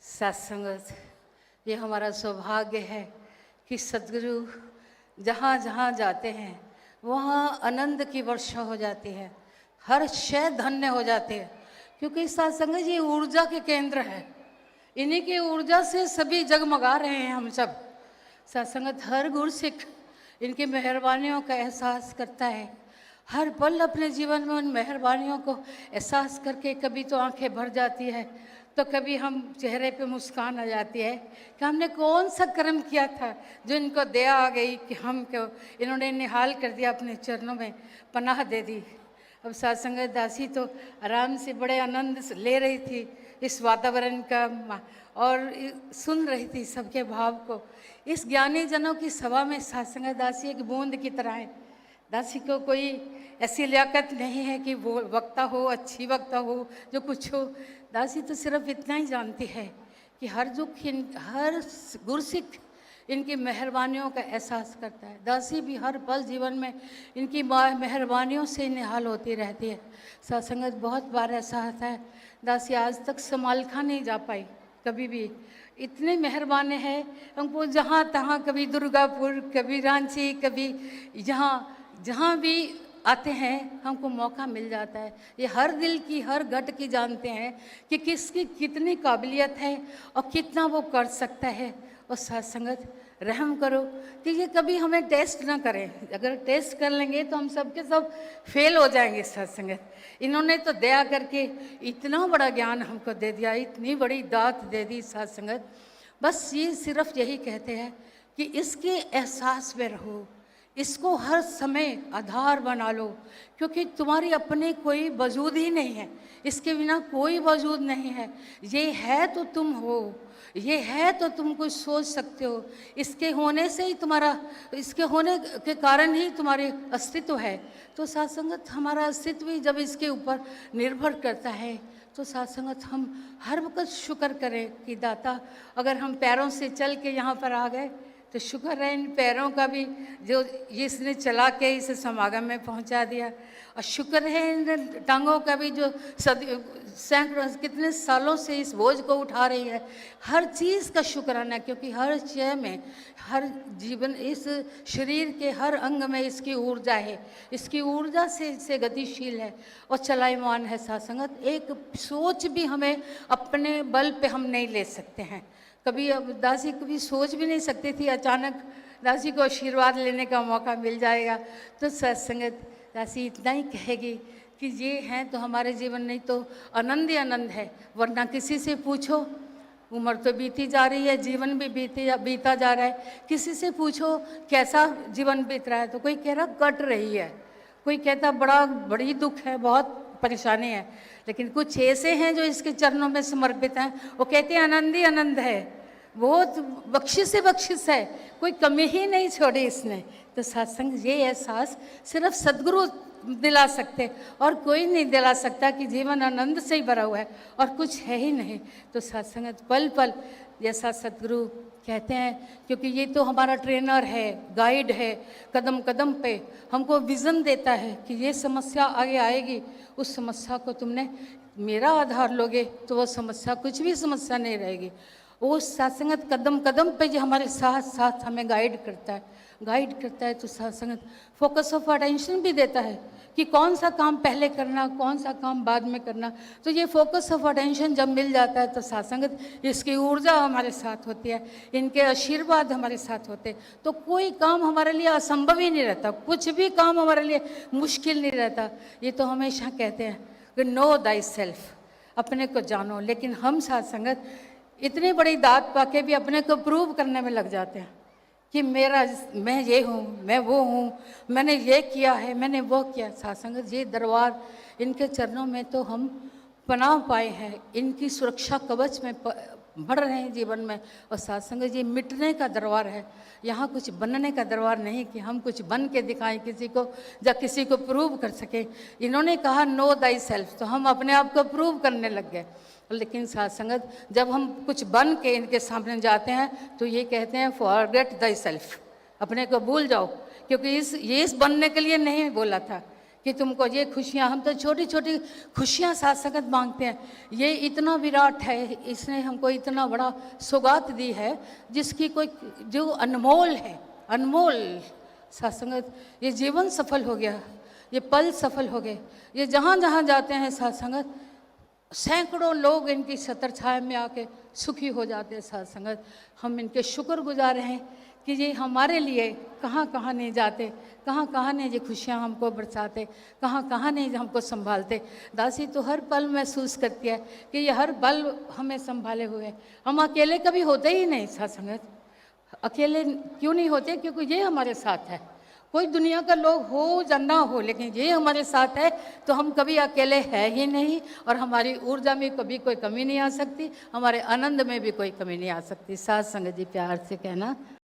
सत्संगत, ये हमारा सौभाग्य है कि सद्गुरु जहाँ जहाँ जाते हैं वहाँ आनंद की वर्षा हो जाती है, हर शय धन्य हो जाती है, क्योंकि सत्संगत ये ऊर्जा के केंद्र है। इन्हीं की ऊर्जा से सभी जगमगा रहे हैं हम सब। सत्संगत हर गुरसिख इनकी मेहरबानियों का एहसास करता है, हर पल अपने जीवन में उन मेहरबानियों को एहसास करके कभी तो आंखें भर जाती है, तो कभी हम चेहरे पे मुस्कान आ जाती है कि हमने कौन सा कर्म किया था जो इनको दया आ गई कि हम क्यों इन्होंने निहाल कर दिया, अपने चरणों में पनाह दे दी। अब सत्संगत दासी तो आराम से बड़े आनंद ले रही थी इस वातावरण का और सुन रही थी सबके भाव को। इस ज्ञानी जनों की सभा में सत्संगत दासी एक बूंद की तरह है। दासी को कोई ऐसी लियाकत नहीं है कि वो वक्ता हो, अच्छी वक्ता हो, जो कुछ हो। दासी तो सिर्फ इतना ही जानती है कि हर हर गुरसिख इनकी मेहरबानियों का एहसास करता है। दासी भी हर पल जीवन में इनकी मेहरबानियों से निहाल होती रहती है। सत्संगत बहुत बार ऐसा होता है, दासी आज तक समालखा नहीं जा पाई कभी भी, इतने मेहरबान है हमको। जहाँ तहाँ, कभी दुर्गापुर, कभी रांची, कभी जहाँ भी आते हैं हमको मौका मिल जाता है। ये हर दिल की हर घट की जानते हैं कि किसकी कितनी काबिलियत है और कितना वो कर सकता है। और सत्संगत रहम करो कि ये कभी हमें टेस्ट ना करें। अगर टेस्ट कर लेंगे तो हम सबके सब फेल हो जाएंगे। सत्संगत इन्होंने तो दया करके इतना बड़ा ज्ञान हमको दे दिया, इतनी बड़ी दात दे दी। सत्संगत बस ये सिर्फ यही कहते हैं कि इसके एहसास में रहो, इसको हर समय आधार बना लो, क्योंकि तुम्हारी अपने कोई वजूद ही नहीं है, इसके बिना कोई वजूद नहीं है। ये है तो तुम हो, ये है तो तुम कुछ सोच सकते हो, इसके होने से ही तुम्हारा, इसके होने के कारण ही तुम्हारे अस्तित्व है। तो सत्संगत हमारा अस्तित्व ही जब इसके ऊपर निर्भर करता है तो सत्संगत हम हर वक्त शुक्र करें कि दाता, अगर हम पैरों से चल के यहाँ पर आ गए तो शुक्र है इन पैरों का भी जो इसने चला के इस समागम में पहुंचा दिया, और शुक्र है इन टांगों का भी जो सैकड़ों कितने सालों से इस बोझ को उठा रही है। हर चीज़ का शुक्राना, क्योंकि हर चीज़ में, हर जीवन, इस शरीर के हर अंग में इसकी ऊर्जा है, इसकी ऊर्जा से गतिशील है और चलायमान है। सत्संगत एक सोच भी हमें अपने बल पे हम नहीं ले सकते हैं। कभी अब दासी कभी सोच भी नहीं सकती थी अचानक दासी को आशीर्वाद लेने का मौका मिल जाएगा। तो सत्संगत दासी इतना ही कहेगी कि ये हैं तो हमारे जीवन नहीं तो आनंद ही आनंद है। वरना किसी से पूछो, उम्र तो बीती जा रही है, जीवन भी बीता जा रहा है, किसी से पूछो कैसा जीवन बीत रहा है तो कोई कह रहा कट रही है, कोई कहता बड़ी दुख है, बहुत परेशानी है। लेकिन कुछ ऐसे हैं जो इसके चरणों में समर्पित हैं, वो कहते हैं आनंद ही आनंद है, बहुत बख्शिश से बख्शिश है, कोई कमी ही नहीं छोड़ी इसने। तो सत्संग ये एहसास सिर्फ सद्गुरु दिला सकते और कोई नहीं दिला सकता कि जीवन आनंद से ही भरा हुआ है और कुछ है ही नहीं। तो सत्संग पल पल जैसा सद्गुरु कहते हैं, क्योंकि ये तो हमारा ट्रेनर है, गाइड है, कदम कदम पे हमको विज़न देता है कि ये समस्या आगे आएगी, उस समस्या को तुमने मेरा आधार लोगे तो वो समस्या कुछ भी समस्या नहीं रहेगी। वो सत्संगत कदम कदम पे जो हमारे साथ साथ हमें गाइड करता है। तो सत्संगत फोकस ऑफ अटेंशन भी देता है कि कौन सा काम पहले करना, कौन सा काम बाद में करना। तो ये फोकस ऑफ अटेंशन जब मिल जाता है तो सत्संगत इसकी ऊर्जा हमारे साथ होती है, इनके आशीर्वाद हमारे साथ होते हैं, तो कोई काम हमारे लिए असंभव ही नहीं रहता, कुछ भी काम हमारे लिए मुश्किल नहीं रहता। ये तो हमेशा कहते हैं कि नो दाई सेल्फ, अपने को जानो। लेकिन हम सत्संगत इतनी बड़ी दात पाके भी अपने को प्रूव करने में लग जाते हैं कि मैं ये हूँ, मैं वो हूँ, मैंने ये किया है, मैंने वो किया। सत्संगत ये दरबार, इनके चरणों में तो हम पनाह पाए हैं, इनकी सुरक्षा कवच में बढ़ रहे हैं जीवन में। और सत्संगत ये मिटने का दरबार है, यहाँ कुछ बनने का दरबार नहीं कि हम कुछ बन के दिखाएं किसी को या किसी को प्रूव कर सकें। इन्होंने कहा नो दाई सेल्फ, तो हम अपने आप को प्रूव करने लग गए। लेकिन सत्संगत जब हम कुछ बन के इनके सामने जाते हैं तो ये कहते हैं फॉरगेट दाई सेल्फ, अपने को भूल जाओ, क्योंकि इस बनने के लिए नहीं बोला था कि तुमको ये खुशियाँ, हम तो छोटी छोटी खुशियाँ साथ संगत मांगते हैं। ये इतना विराट है, इसने हमको इतना बड़ा सौगात दी है जिसकी कोई, जो अनमोल है, अनमोल साथ संगत। ये जीवन सफल हो गया, ये पल सफल हो गए। ये जहाँ जहाँ जाते हैं साथ संगत, सैकड़ों लोग इनकी छत्र छाया में आके सुखी हो जाते हैं साथ संगत। हम इनके शुक्रगुजार हैं कि ये हमारे लिए कहाँ कहाँ नहीं जाते, कहाँ कहाँ नहीं ये खुशियाँ हमको बरसाते, कहाँ कहाँ नहीं हमको संभालते। दासी तो हर पल महसूस करती है कि ये हर पल हमें संभाले हुए। हम अकेले कभी होते ही नहीं साथ संगत। अकेले क्यों नहीं होते? क्योंकि ये हमारे साथ है। कोई दुनिया का लोग हो या ना हो, लेकिन ये हमारे साथ है तो हम कभी अकेले है ही नहीं। और हमारी ऊर्जा में कभी कोई कमी नहीं आ सकती, हमारे आनंद में भी कोई कमी नहीं आ सकती। साथ संगत जी प्यार से कहना।